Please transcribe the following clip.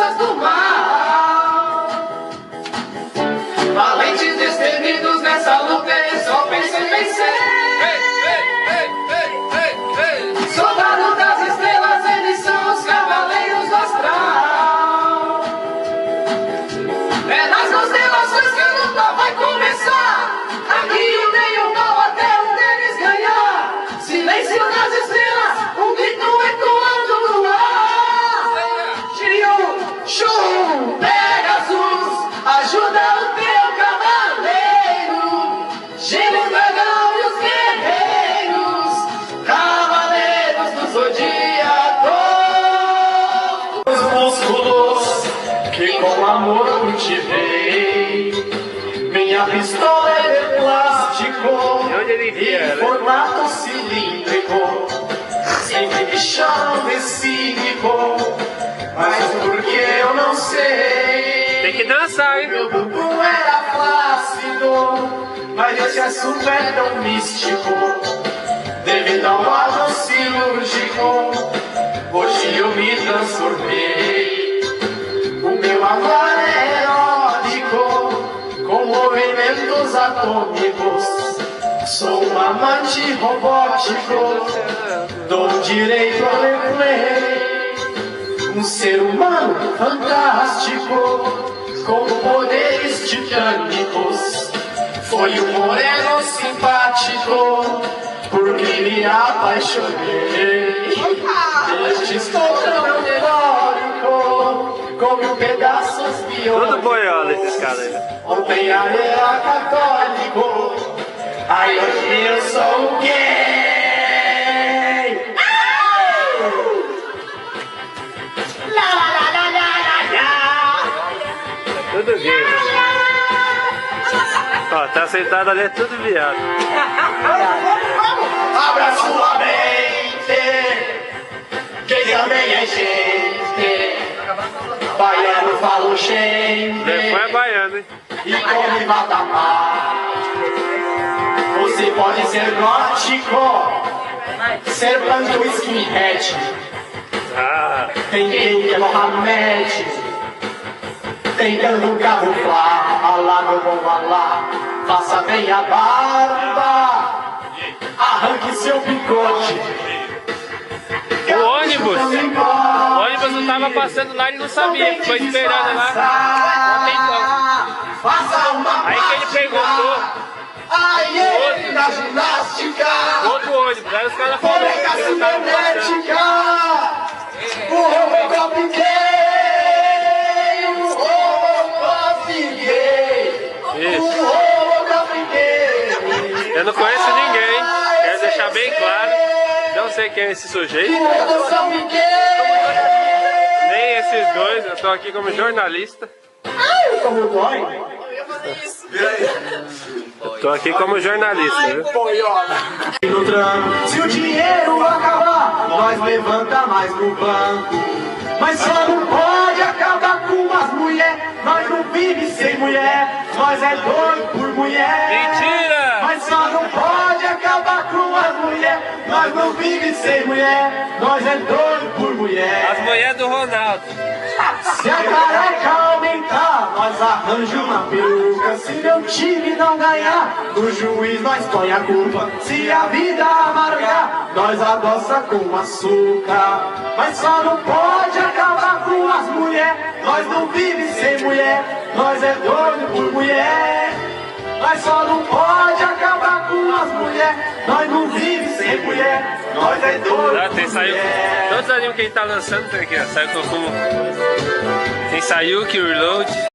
forças do mal. Valentes destemidos nessa luta, eles só pensam em vencer. Soldado das estrelas, eles são os cavaleiros do astral. É nas constelações que a luta vai começar. Aqui o bem e o mal até um deles ganhar. Silêncio nas estrelas, um grito ecoando no ar. Shiryu, Shun, Pegasus, ajuda o teu cavaleiro. Gelo, dragão e os guerreiros, cavaleiros do zodíaco. Os músculos que com amor cultivei, minha pistola é de plástico em formato cilíndrico. Sempre me chamam de cínico, mas porque eu não sei. Tem que dançar, hein? Meu bumbum era flácido, mas esse assunto é tão místico. Devido ao ato cirúrgico, hoje eu me transformei. O meu amor é erótico, com movimentos atômicos. Sou um amante robótico, dou direito ao replay. Um ser humano fantástico, com poderes titânicos. Foi um moreno simpático, porque me apaixonei. Hoje estou tão teórico, como pedaços biônicos. Tudo boiola esses caras aí. Ontem eu era católico, aí hoje eu sou gay. Lá, lá, lá, lá, lá, lá. Tudo gay. Ó, tá sentado ali, é tudo viado. Abra sua mente, quem também é gente. Baiano fala o gente, Depois é baiano, hein? e come matamar. Você pode ser gótico, ser branco skinhead. Ah, Tem quem é Mohamed, tentando camuflar. Alá, meu bom Alá, faça bem a barba, arranque seu picote. o ônibus não tava passando lá, ele não sabia, foi esperando lá um tempão. Faça uma Aí que ele perguntou, aí na ginástica, outro ônibus, aí os caras falaram boneca que ele tava passando. cibernética, o Robocop gay, o Robocop gay, Isso. o Robocop gay. Eu não conheço ninguém, quero deixar bem claro, não sei quem é esse sujeito, O Robocop gay. nem esses dois, eu tô aqui como jornalista. Como dói? Eu tô aqui como jornalista, viu? No tranco, se o dinheiro acabar, nós levanta mais no banco. Mas só não pode acabar com as mulheres. Nós não vive sem mulher, nós é doido por mulher. Mentira! Mas só não pode acabar com as mulheres. Nós não vive sem mulher, nós é doido por mulher. As mulheres do Ronaldo. Se a careca aumentar, nós arranjamos uma peruca. Se meu time não ganhar, o juiz nós põe a culpa. Se a vida amargar, nós adoça com açúcar. Mas só não pode acabar com as mulheres. Nós não vive sem mulher, nós é doido por mulher. Mas só não pode acabar com as mulheres. Nós não vive sem mulher, nós é doido Ah, por tem saiu. mulher. Todos os animes que ele tá lançando tem aqui, ó. Saiu Kokumo. Tem Sayuki, Urload.